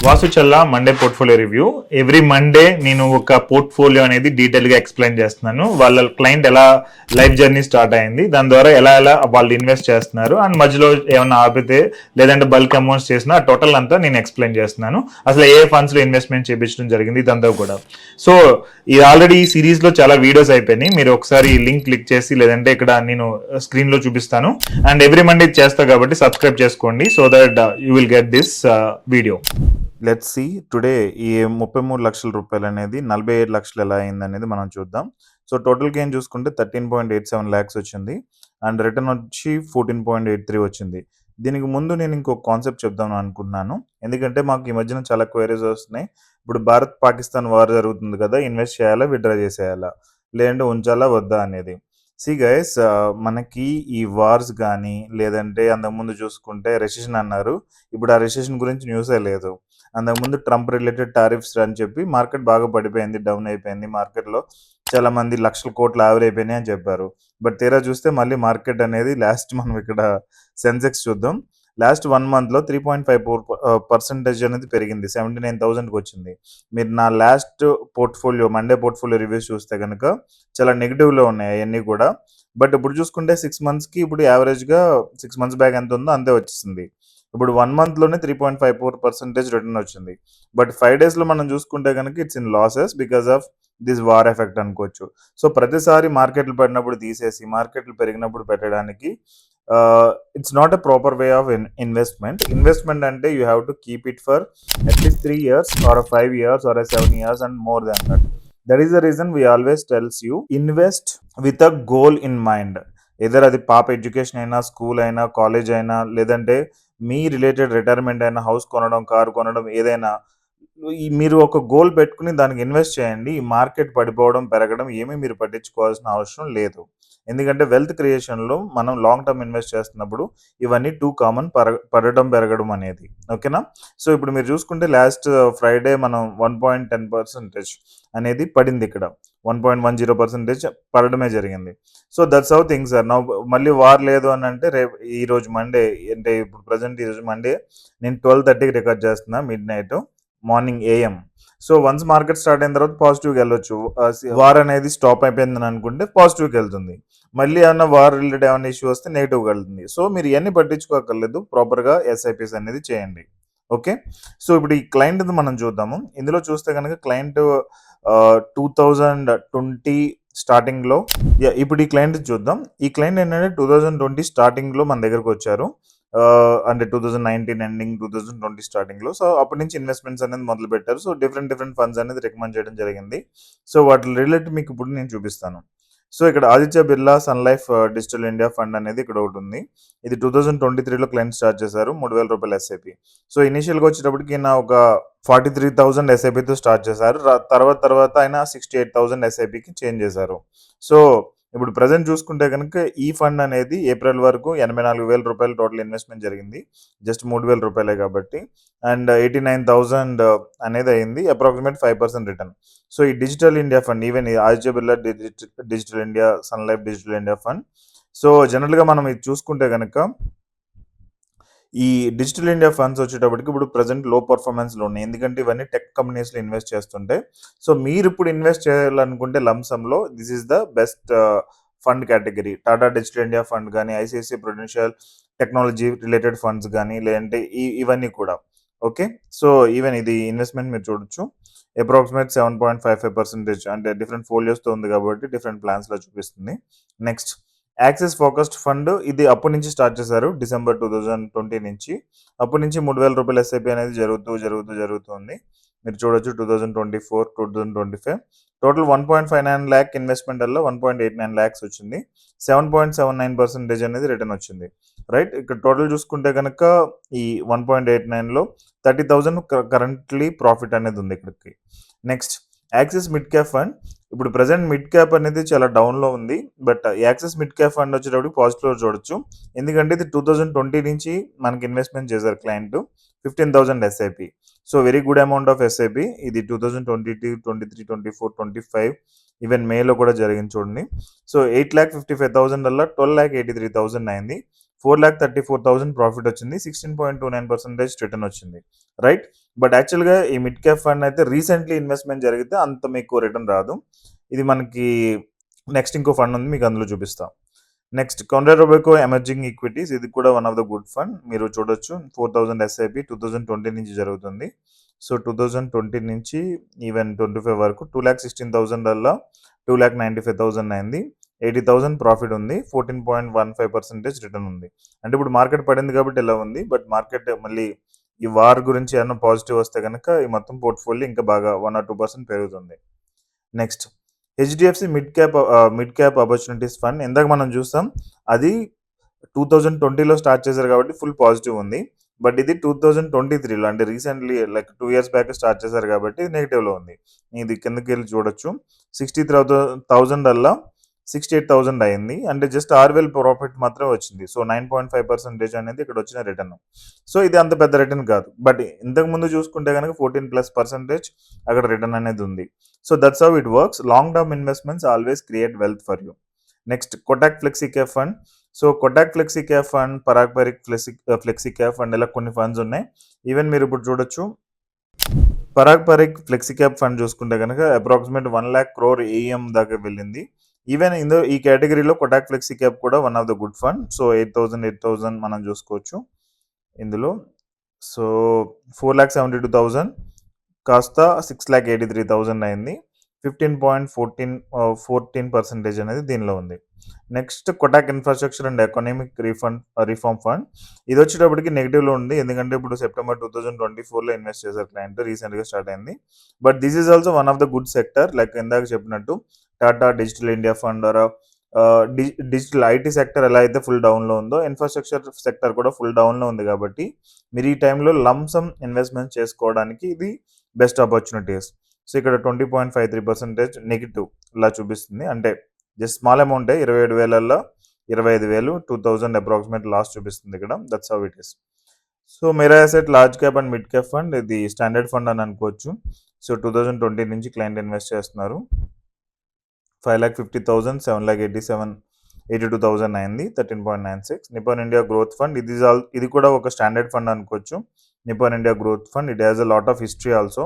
Vasu Challa Monday portfolio review. Every Monday నేను ఒక portfolio అనేది డీటెయిల్గా ఎక్స్ప్లెయిన్ చేస్తున్నాను. వాళ్ళ క్లయింట్ ఎలా లైఫ్ జర్నీ స్టార్ట్ అయింది, దాని ద్వారా ఎలా ఎలా వాళ్ళు ఇన్వెస్ట్ చేస్తున్నారు, అండ్ మధ్యలో ఏమైనా ఆపితే లేదంటే బల్క్ అమౌంట్స్ చేసినా టోటల్ అంతా నేను ఎక్స్ప్లెయిన్ చేస్తున్నాను. అసలు ఏ ఫండ్స్లో ఇన్వెస్ట్మెంట్ చేయించడం జరిగింది ఇదంతా కూడా. సో ఇది ఆల్రెడీ ఈ సిరీస్లో చాలా వీడియోస్ అయిపోయినాయి. మీరు ఒకసారి ఈ లింక్ క్లిక్ చేసి లేదంటే ఇక్కడ నేను స్క్రీన్లో చూపిస్తాను. అండ్ ఎవ్రీ మండే చేస్తా కాబట్టి సబ్స్క్రైబ్ చేసుకోండి so that you will get this video. Let's see today ఈ 33 లక్షల రూపాయలు అనేది 47 లక్షలు ఎలా అయింది అనేది మనం చూద్దాం. సో టోటల్ గెయిన్ చూసుకుంటే 13.87 ల్యాక్స్ వచ్చింది అండ్ రిటర్న్ వచ్చి 14.83 వచ్చింది. దీనికి ముందు నేను ఇంకో కాన్సెప్ట్ చెప్దాం అనుకుంటున్నాను, ఎందుకంటే మాకు ఈ మధ్యన చాలా క్వైరీస్ వస్తున్నాయి. ఇప్పుడు భారత్ పాకిస్తాన్ వార్ జరుగుతుంది కదా, ఇన్వెస్ట్ చేయాలా విత్డ్రా చేసేయాలా లేదంటే ఉంచాలా వద్దా అనేది. సి గైస్, మనకి ఈ వార్స్ కానీ లేదంటే అంతకుముందు చూసుకుంటే రెసెషన్ అన్నారు. ఇప్పుడు ఆ రెసెషన్ గురించి న్యూసే లేదు. అంతకుముందు ట్రంప్ రిలేటెడ్ టారిఫ్స్ అని చెప్పి మార్కెట్ బాగా పడిపోయింది, డౌన్ అయిపోయింది. మార్కెట్లో చాలా మంది లక్షల కోట్లు ఆవిరి అయిపోయినాయి అని చెప్పారు. బట్ తీరా చూస్తే మళ్ళీ మార్కెట్ అనేది మనం ఇక్కడ సెన్సెక్స్ చూద్దాం. లాస్ట్ 1 మంత్లో 3.54% అనేది పెరిగింది, 79,000కి వచ్చింది. మీరు నా లాస్ట్ మండే పోర్ట్ఫోలియో రివ్యూస్ చూస్తే కనుక చాలా నెగిటివ్లో ఉన్నాయి అవన్నీ కూడా. బట్ ఇప్పుడు చూసుకుంటే 6 మంత్స్కి ఇప్పుడు యావరేజ్గా 6 మంత్స్ బ్యాక్ ఎంత ఉందో అంతే వచ్చేసింది. ఇప్పుడు 1 మంత్లోనే 3.54% రిటర్న్ వచ్చింది. బట్ 5 డేస్లో మనం చూసుకుంటే కనుక it's in losses because of this war effect అనుకోవచ్చు. సో ప్రతిసారి మార్కెట్లు పడినప్పుడు తీసేసి మార్కెట్లు పెరిగినప్పుడు పెట్టడానికి it's not a proper way of investment అంటే you have to keep it for at least 3 years or 5 years or 7 years and more than that. That is the reason we always tells you invest with a goal in mind. Either అది పాప education అయినా, school అయినా, college అయినా, లేదంటే మీ related retirement అయినా, house కొనడం, car కొనడం, ఏదైనా మీరు ఒక గోల్ పెట్టుకుని దానికి ఇన్వెస్ట్ చేయండి. ఈ మార్కెట్ పడిపోవడం పెరగడం ఏమీ మీరు పట్టించుకోవాల్సిన అవసరం లేదు. ఎందుకంటే వెల్త్ క్రియేషన్లో మనం లాంగ్ టర్మ్ ఇన్వెస్ట్ చేస్తున్నప్పుడు ఇవన్నీ టూ కామన్, పడడం పెరగడం అనేది. ఓకేనా? సో ఇప్పుడు మీరు చూసుకుంటే లాస్ట్ ఫ్రైడే మనం 1.10% అనేది పడింది, ఇక్కడ 1.10% పడడమే జరిగింది. So that's how things are now. మళ్ళీ వార్ లేదు అని అంటే రేపు ఈరోజు మండే, అంటే ఇప్పుడు ప్రజెంట్ ఈరోజు మండే నేను 12:30కి రికార్డ్ చేస్తున్నా, mid night morning AM. So once market start అయిన తర్వాత పాజిటివ్గా వెళ్ళొచ్చు. వార్ అనేది స్టాప్ అయిపోయిందని అనుకుంటే పాజిటివ్కి వెళ్తుంది. మళ్ళీ ఏమన్నా వార్ రిలేటెడ్ ఏమైనా ఇష్యూ వస్తే నెగిటివ్గా వెళ్తుంది. సో మీరు ఇవన్నీ పట్టించుకోకర్లేదు, ప్రాపర్గా SIPs అనేది చేయండి. ఓకే, సో ఇప్పుడు ఈ క్లయింట్ మనం చూద్దాము. ఇందులో చూస్తే కనుక క్లయింట్ 2020 స్టార్టింగ్లో, ఇప్పుడు ఈ క్లయింట్ చూద్దాం. ఈ క్లయింట్ ఏంటంటే 2020 స్టార్టింగ్లో మన దగ్గరకు వచ్చారు, అంటే 2019 ఎండింగ్ 2020 స్టార్టింగ్లో. సో అప్పటి నుంచి ఇన్వెస్ట్మెంట్స్ అనేది మొదలు పెట్టారు. సో డిఫరెంట్ ఫండ్స్ అనేది రికమెండ్ చేయడం జరిగింది. సో వాటి రిలేటెడ్ మీకు ఇప్పుడు నేను చూపిస్తాను. సో ఇక్కడ Aditya Birla Sun Life digital India Fund అనేది ఇక్కడ ఒకటి ఉంది. ఇది 2023లో క్లయింట్ స్టార్ట్ చేశారు, 3,000 రూపాయల SIP. సో ఇనిషియల్గా వచ్చేటప్పటికి నా ఒక 43,000 SIPతో స్టార్ట్ చేశారు. తర్వాత ఆయన 68,000 SIPకి చేంజ్ చేశారు. సో ఇప్పుడు ప్రజెంట్ చూసుకుంటే కనుక ఈ ఫండ్ అనేది ఏప్రిల్ వరకు 84,000 రూపాయలు టోటల్ ఇన్వెస్ట్మెంట్ జరిగింది, జస్ట్ 3,000 రూపాయలే కాబట్టి. అండ్ 89,000 అనేది అయింది, అప్రాక్సిమేట్ 5% రిటర్న్. సో ఈ digital India fund, even Aditya Birla digital India Sun Life digital India fund. So జనరల్గా మనం ఇది చూసుకుంటే కనుక ఈ డిజిటల్ ఇండియా ఫండ్స్ వచ్చేటప్పటికి ఇప్పుడు ప్రజెంట్ లో పర్ఫార్మెన్స్లో ఉన్నాయి, ఎందుకంటే ఇవన్నీ టెక్ కంపెనీస్లో ఇన్వెస్ట్ చేస్తుంటే. సో మీరు ఇప్పుడు ఇన్వెస్ట్ చేయాలనుకుంటే లంసంలో this is the best fund category. Tata digital India fund కానీ, ICICI prudential technology related funds కానీ, లేదంటే ఇవన్నీ కూడా. ఓకే, సో ఈవెన్ ఇది ఇన్వెస్ట్మెంట్ మీరు చూడొచ్చు, అప్రాక్సిమేట్ 7.55%, అంటే డిఫరెంట్ ఫోలియోస్తో ఉంది కాబట్టి డిఫరెంట్ ప్లాన్స్లో చూపిస్తుంది. నెక్స్ట్ యాక్సిస్ ఫోకస్డ్ ఫండ్, ఇది అప్పటి నుంచి స్టార్ట్ చేశారు, డిసెంబర్ 2020 నుంచి. అప్పటి నుంచి 3,000 రూపాయల SIP అనేది జరుగుతుంది. మీరు చూడొచ్చు 2024, 2025 టోటల్ 1.59 ల్యాక్ ఇన్వెస్ట్మెంట్ వల్ల 1.89 ల్యాక్స్ వచ్చింది. 7.79% అనేది రిటర్న్ వచ్చింది. రైట్, ఇక్కడ టోటల్ చూసుకుంటే కనుక ఈ 1.89లో 30,000 కరెంట్లీ ప్రాఫిట్ అనేది ఉంది ఇక్కడికి. Next axis mid cap fund, ఇప్పుడు ప్రజెంట్ మిడ్ క్యాప్ అనేది చాలా డౌన్లో ఉంది. But axis mid cap fund వచ్చేటప్పుడు పాజిటివ్లో చూడొచ్చు, ఎందుకంటే ఇది 2020 నుంచి మనకి ఇన్వెస్ట్మెంట్ చేశారు client, 15,000 SIP. So very good amount of SIP. ఇది 2022, 23, 24, 25 ఈవెన్ మేలో కూడా జరిగింది చూడండి. సో 8,55,000 వల్ల 12,83,000 అయింది. 4,34,000 ప్రాఫిట్ వచ్చింది, 16.29% రిటర్న్ వచ్చింది, రైట్. బట్ యాక్చువల్గా ఈ మిడ్ క్యాప్ ఫండ్ అయితే రీసెంట్లీ ఇన్వెస్ట్మెంట్ జరిగితే అంత మీకు రిటర్న్ రాదు. ఇది మనకి నెక్స్ట్ ఇంకో ఫండ్ ఉంది, మీకు అందులో చూపిస్తాం. నెక్స్ట్ కాండ్రా రొబేకో ఎమర్జింగ్ ఈక్విటీస్, ఇది కూడా one of the good fund. మీరు చూడొచ్చు 4,000 SIP 2020 నుంచి జరుగుతుంది. సో 2020 నుంచి ఈవెన్ 25 వరకు 2,16,000 వల్ల 2,95,000 అయింది, 80,000 ప్రాఫిట్ ఉంది, 14.15% రిటర్న్ ఉంది. అంటే ఇప్పుడు మార్కెట్ పడింది కాబట్టి ఇలా ఉంది, బట్ మార్కెట్ మళ్ళీ ఈ వార్ గురించి ఏమైనా పాజిటివ్ వస్తే కనుక ఈ మొత్తం పోర్ట్ఫోలియో ఇంకా బాగా 1 or 2% పెరుగుతుంది. Next HDFC mid cap opportunities fund, ఇందాక మనం చూస్తాం అది 2020లో స్టార్ట్ చేశారు కాబట్టి ఫుల్ పాజిటివ్ ఉంది. బట్ ఇది 2023లో అంటే recently like 2 years back start చేశారు కాబట్టి నెగిటివ్లో ఉంది. ఇది కిందకి వెళ్ళి చూడొచ్చు, 63,000 వల్ల 68,000 అయింది, అంటే జస్ట్ 6,000 ప్రాఫిట్ మాత్రమే వచ్చింది. సో 9.5% అనేది ఇక్కడ వచ్చిన రిటర్న్. సో ఇది అంత పెద్ద రిటర్న్ కాదు, బట్ ఇంతకు ముందు చూసుకుంటే కనుక 14+% అక్కడ రిటర్న్ అనేది ఉంది. So that's how it works. Long term investments always create wealth for you. Next Kotak flexi cap fund. So Kotak flexi cap fund, Parag Parikh flexi cap fund, ఇలా కొన్ని ఫండ్స్ ఉన్నాయి. ఈవెన్ మీరు ఇప్పుడు చూడొచ్చు Parag Parikh flexi cap fund చూసుకుంటే కనుక అప్రాక్సిమేట్ 1 lakh crore AUM దాకా వెళ్ళింది. ఈవెన్ ఈ కేటగిరీలో కొటాక్ ఫ్లెక్సీ క్యాప్ కూడా one of the good fund. So 8,000 మనం చూసుకోవచ్చు ఇందులో. సో 4,72,000 కాస్త 6,83,000 అయింది, 15.14% అనేది దీనిలో ఉంది. Next Kotak infrastructure and economic reform fund, ఇది వచ్చేటప్పటికి నెగిటివ్లో ఉంది, ఎందుకంటే ఇప్పుడు సెప్టెంబర్ 2024లో ఇన్వెస్ట్ చేశారు క్లయింట్, రీసెంట్గా స్టార్ట్ అయింది. But this is also one of the good sector. Like ఇందాక చెప్పినట్టు Tata digital India fund are digital IT sector ఎలా అయితే ఫుల్ డౌన్లో ఉందో, ఇన్ఫ్రాస్ట్రక్చర్ సెక్టర్ కూడా ఫుల్ డౌన్లో ఉంది. కాబట్టి మీరు ఈ టైంలో లంసమ్ ఇన్వెస్ట్మెంట్ చేసుకోవడానికి ఇది బెస్ట్ ఆపర్చునిటీస్. సో ఇక్కడ 20.53% నెగిటివ్ ఇలా చూపిస్తుంది, అంటే జస్ట్ స్మాల్ అమౌంటే, 27,000 25,000 2,000 అప్రాక్సిమేట్ లాస్ చూపిస్తుంది ఇక్కడ. That's how it is. So Mirae asset large cap and mid cap fund, ఇది స్టాండర్డ్ ఫండ్ అని అనుకోవచ్చు. సో 2020 నుంచి క్లయింట్ ఇన్వెస్ట్ చేస్తున్నారు, 5,50,000 7,82,000 అయింది, 13.96. నిపాన్ ఇండియా గ్రోత్ ఫండ్, ఇది కూడా ఒక స్టాండర్డ్ ఫండ్ అనుకోవచ్చు. Nippon India growth fund, it has a lot of history also.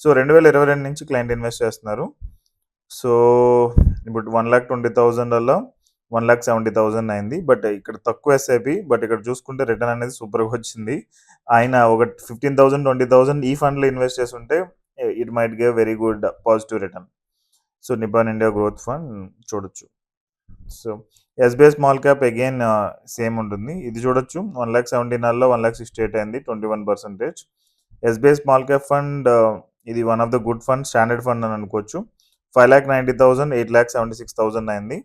So 2022 నుంచి క్లయింట్ ఇన్వెస్ట్ చేస్తున్నారు. సో ఇప్పుడు 1,20,000 వల్ల 1,70,000 అయింది, బట్ ఇక్కడ తక్కువ SIP. బట్ ఇక్కడ చూసుకుంటే రిటర్న్ అనేది సూపర్గా వచ్చింది. ఆయన ఒక 15,000 20,000 ఈ ఫండ్లో ఇన్వెస్ట్ చేస్తుంటే it might give very good positive return. So Nippon India growth fund చూడొచ్చు. So SBI small cap again same ఉంటుంది, ఇది చూడొచ్చు. 1,17,000 1,68,000 అయింది, 21%. SBI స్మాల్ క్యాప్ ఫండ్, ఇది one of the good fund, standard fund అని అనుకోవచ్చు. 5,90,000 8,76,000 అయింది,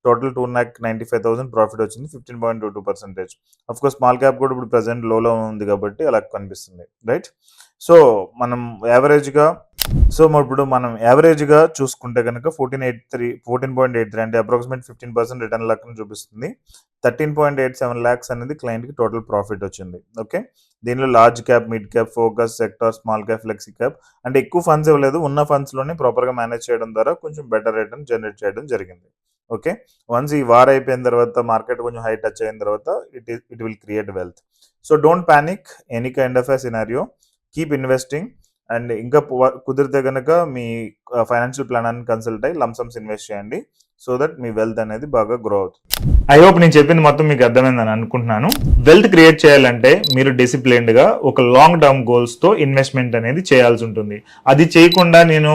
టోటల్ 2,95,000 ప్రాఫిట్ వచ్చింది, 15.22%. అఫ్ కోర్స్ స్మాల్ క్యాప్ కూడా ఇప్పుడు ప్రజెంట్ లోలో ఉంది కాబట్టి అలా కనిపిస్తుంది, రైట్. సో మనం యావరేజ్గా చూసుకుంటే కనుక 14.83 అంటే అప్రాక్సిమేట్ 15% రిటర్న్ లెక్కను చూపిస్తుంది. 13.87 lakhs అనేది క్లయింట్కి టోటల్ ప్రాఫిట్ వచ్చింది. ఓకే, దీనిలో large cap, mid cap, focus sector, small cap, flexi cap, అంటే ఎక్కువ ఫండ్స్ ఇవ్వలేదు, ఉన్న ఫండ్స్లోనే ప్రాపర్గా మేనేజ్ చేయడం ద్వారా కొంచెం బెటర్ రిటర్న్ జనరేట్ చేయడం జరిగింది. ఓకే, వన్స్ ఈ వార్ అయిపోయిన తర్వాత మార్కెట్ కొంచెం హై టచ్ అయిన తర్వాత it will create wealth. So don't panic any kind of a scenario, keep investing. And ఇంకా కుదిరితే కనుక మీ ఫైనాన్షియల్ ప్లాన్ అని కన్సల్ట్ అయ్యి లంసమ్స్ ఇన్వెస్ట్ చేయండి, సో దట్ మీ వెల్త్ అనేది బాగా గ్రో అవుతుంది. ఐ హోప్ నేను చెప్పింది మొత్తం మీకు అర్థమైందని అనుకుంటున్నాను. వెల్త్ క్రియేట్ చేయాలంటే మీరు డిసిప్లిన్డ్గా ఒక లాంగ్ టర్మ్ గోల్స్తో ఇన్వెస్ట్మెంట్ అనేది చేయాల్సి ఉంటుంది. అది చేయకుండా నేను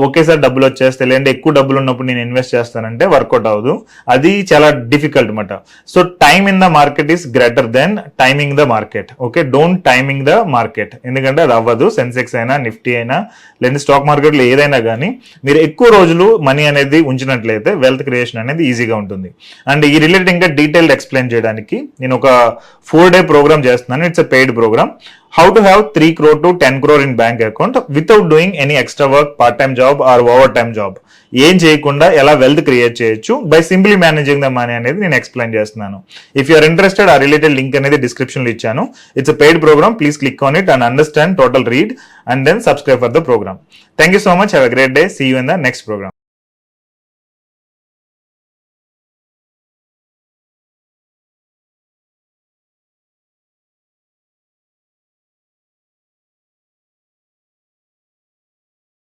ఒకేసారి డబ్బులు వచ్చేస్తే, లేదంటే ఎక్కువ డబ్బులు ఉన్నప్పుడు నేను ఇన్వెస్ట్ చేస్తానంటే వర్కౌట్ అవ్వదు, అది చాలా డిఫికల్ట్ అనమాట. So time in the market is greater than timing the market. Okay, don't timing the market, ఎందుకంటే అది అవ్వదు. సెన్సెక్స్ అయినా, నిఫ్టీ అయినా, లేదా స్టాక్ మార్కెట్లో ఏదైనా కానీ మీరు ఎక్కువ రోజులు మనీ అనేది ఉంచినట్లయితే వెల్త్ క్రియేషన్ అనేది ఈజీగా ఉంటుంది. అండ్ ఈ రిలేటెడ్ ఇంకా డీటెయిల్డ్ ఎక్స్ప్లెయిన్ చేయడానికి నేను ఒక 4-day ప్రోగ్రామ్ చేస్తున్నాను. It's a paid programme. How to have 3 crore to 10 crore in bank account without doing any extra work, part-time job or overtime job. ఏం చేయకుండా ఎలా వెల్త్ క్రియేట్ చేయొచ్చు by simply managing the money అనేది నేను explain చేస్తున్నాను. If you are interested, ఆ related link అనేది డిస్క్రిప్షన్లో ఇచ్చాను. It's a paid programme. Please click on it and understand, total read, and then subscribe for the programme. Thank you so much. Have a great day. See you in the next programme.